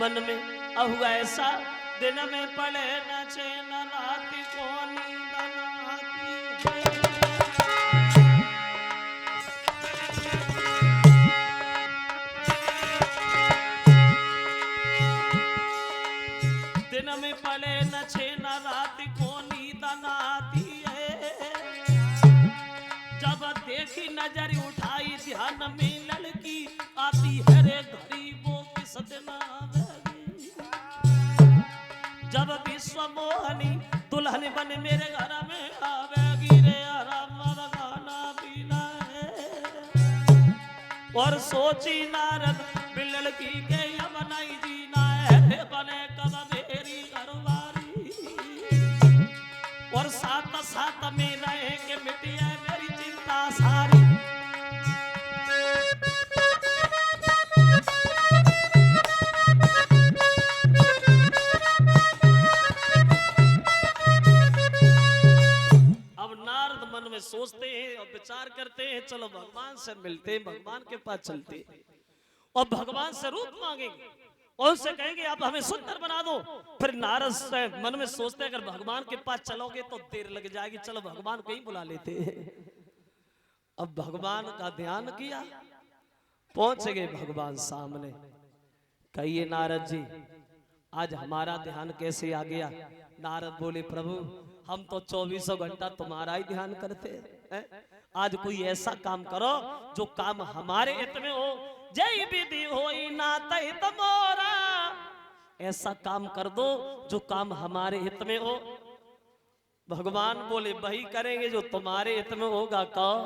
मन में अहुआ ऐसा दिन में पड़े न चैन राति को नींद न आती दिन में पड़े न चैन राति को नींद न आती है। जब देखी नजर उठाई ध्यान में लड़की आती है रे गरीबों किस दिन आवेगी। जब विश्व मोहनी दुल्हन बन मेरे घर में आवेगी रे आराम गाना पीना है। और सोची नारद लड़की के अब नहीं जीना है बने कब मेरी घरवारी। और साथ साथ में रहे के मिटिया मेरी चिंता सारी। अब नारद मन में सोचते हैं और विचार करते हैं चलो भगवान से मिलते हैं, भगवान के पास चलते हैं और भगवान से रूप मांगेंगे और उनसे कहेंगे आप हमें सुंदर बना दो। फिर नारद से मन में सोचते अगर भगवान के पास चलोगे तो देर लग जाएगी, चलो भगवान को ही बुला लेते हैं। अब भगवान का ध्यान किया, पहुंच गए भगवान सामने। कहिए नारद जी आज हमारा ध्यान कैसे आ गया। नारद बोले प्रभु हम तो 24 घंटा तुम्हारा ही ध्यान करते हैं। आज कोई ऐसा काम करो जो काम हमारे हित में हो। जय विधि होई नात हित मोरा। ऐसा काम कर दो जो काम हमारे हित में हो। भगवान बोले वही करेंगे जो तुम्हारे हित में होगा। कहो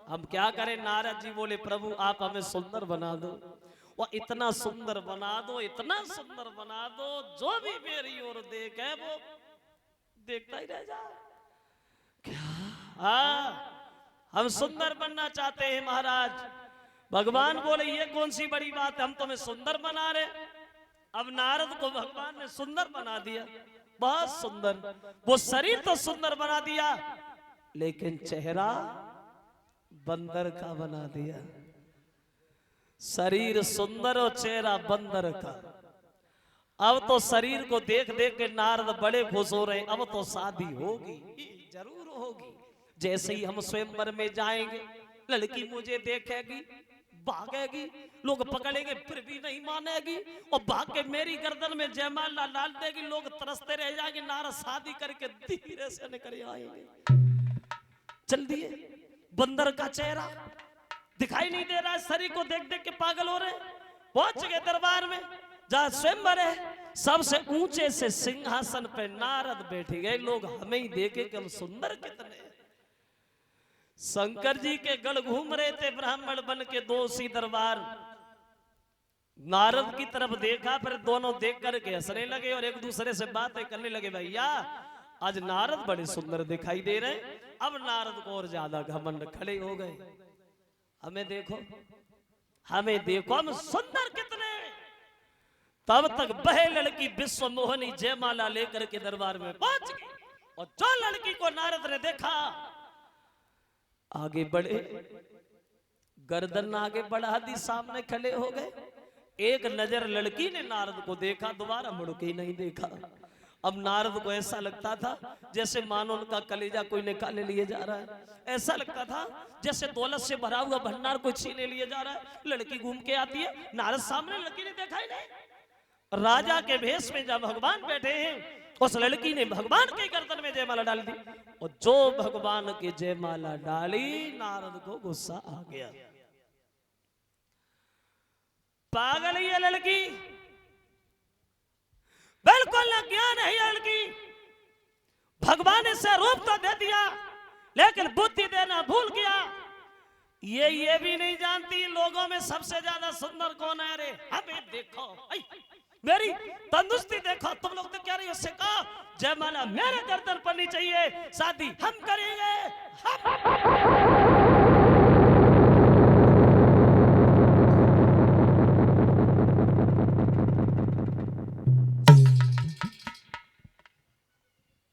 हम क्या करें। नारद जी बोले प्रभु आप हमें सुंदर बना दो और इतना सुंदर बना दो, इतना सुंदर बना दो जो भी मेरी ओर देखे वो देखता ही रह जाए। क्या हम सुंदर बनना चाहते हैं महाराज। भगवान बोले ये कौन सी बड़ी बात है, हम तुम्हें सुंदर बना रहे। अब नारद को भगवान ने सुंदर बना दिया, बहुत सुंदर। वो शरीर तो सुंदर बना दिया लेकिन चेहरा बंदर का बना दिया। शरीर सुंदर और चेहरा बंदर का। अब तो शरीर को देख देख के नारद बड़े खुश हो रहे हैं। अब तो शादी होगी, जरूर होगी। जैसे ही हम स्वयंवर में जाएंगे लड़की मुझे देखेगी, भागेगी, लोग पकड़ेंगे फिर भी नहीं मानेगी और भाग के मेरी गर्दन में जयमाला डाल देगी। लोग तरसते रह जाएंगे। नारद शादी करके धीरे से निकल आएंगे। चल दिए बंदर का चेहरा दिखाई नहीं दे रहा है। शरीर को देख देख के पागल हो रहे। पहुंच गए दरबार में जहां स्वयंवर है। सबसे ऊंचे से सिंहासन पे नारद बैठ गए। लोग हमें ही देखे कि हम सुंदर कितने। शंकर जी के गढ़ घूम रहे थे ब्राह्मण बन के दो सी दरबार। नारद की तरफ देखा फिर दोनों देख करके हंसने लगे और एक दूसरे से बातें करने लगे। भैया आज नारद बड़े सुंदर दिखाई दे रहे। अब नारद को और ज्यादा घमंड, खड़े हो गए। हमें देखो, हमें देखो, हम सुंदर कितने। तब तक वह लड़की विश्व मोहनी जयमाला लेकर के दरबार में पहुंच गई और जो लड़की को नारद ने देखा आगे बढ़े, गर्दन आगे बढ़ा दी, सामने खड़े हो गए। एक नजर लड़की ने नारद को देखा, दोबारा मुड़ के नहीं देखा। अब नारद को ऐसा लगता था जैसे मानो उनका कलेजा कोई निकाल लिए जा रहा है। ऐसा लगता था जैसे दौलत से भरा हुआ भंडार कोई छीने लिए जा रहा है। लड़की घूम के आती है, नारद सामने, लड़की ने देखा ही नहीं। राजा के भेष में जब भगवान बैठे हैं उस लड़की ने भगवान के गर्दन में जयमाला डाल दी और जो भगवान की जयमाला डाली नारद को गुस्सा आ गया। पागल ही है लड़की, बिल्कुल न ज्ञान है लड़की। भगवान ने से रूप तो दे दिया लेकिन बुद्धि देना भूल गया। ये भी नहीं जानती लोगों में सबसे ज्यादा सुंदर कौन है। रे हमें देखो, मेरी तंदुरुस्ती देखो। तुम लोग तो क्या रही हो, उससे कहा जयमाला मेरे गर्दन पड़नी चाहिए, शादी हम करेंगे।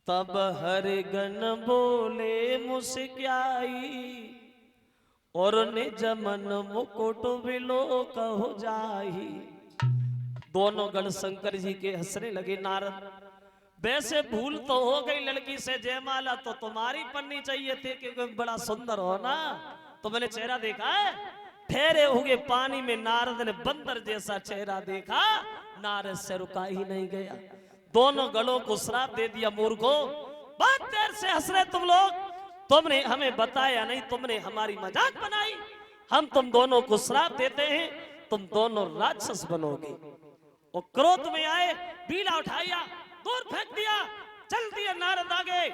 तब हरि गण बोले मुस्क्याई और निज मन मुकुट विलोक हो जाही। दोनों गण शंकर जी के हंसने लगे। नारद, वैसे भूल तो हो गई लड़की से जयमाला तो तुम्हारी पन्नी चाहिए थी, क्योंकि बड़ा सुंदर हो ना, तो मैंने चेहरा देखा है। ठहरे हुए पानी में नारद ने बंदर जैसा चेहरा देखा, नारद से रुका ही नहीं गया। दोनों गणों को श्राप दे दिया, मूर्खो बहुत देर से हंस रहे तुम लोग, तुमने हमें बताया नहीं, तुमने हमारी मजाक बनाई। हम तुम दोनों को श्राप देते हैं, तुम दोनों राक्षस बनोगे। वो क्रोध में आए, बीड़ा उठाया, दूर फेंक दिया, चल दिया नारद आगे।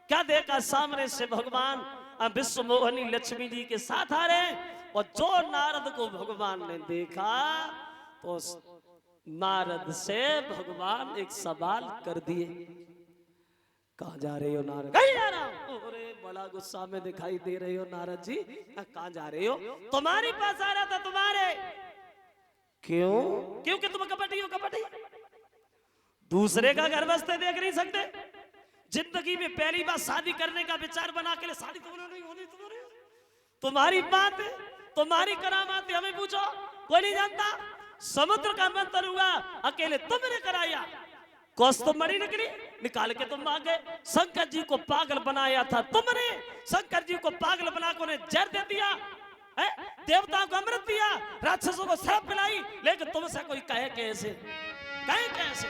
क्या देखा, सामने से भगवान विश्व मोहनी लक्ष्मी जी के साथ आ रहे हैं। और जो नारद को भगवान ने देखा तो नारद से भगवान एक सवाल कर दिए, कहाँ जा रहे हो नारद? कहीं जा रहा हूं। अरे बड़ा गुस्सा में दिखाई दे रहे हो नारद जी, कहाँ जा रहे हो? तुम्हारी पास आ रहा था। तुम्हारे क्यों? क्योंकि तुम कपटी हो, कपटी। दूसरे का घर बसते देख नहीं सकते। जिंदगी में पहली बार शादी करने का विचार बना के लिए शादी तुम्हारी नहीं होनी, तुम्हारी बात है, तुम्हारी करामात है, हमें पूछो, कोई नहीं जानता। समुद्र का मंथन हुआ, अकेले तुमने कराया। कौस्तुभमणि निकली, निकाल के तुम आ गए। शंकर जी को पागल बनाया था तुमने, शंकर जी को पागल बना के उन्हें जहर दे दिया, देवताओं को अमृत दिया, राक्षसों को श्राप पिलाई, लेकिन तुमसे कोई कहे कैसे, कहे कैसे?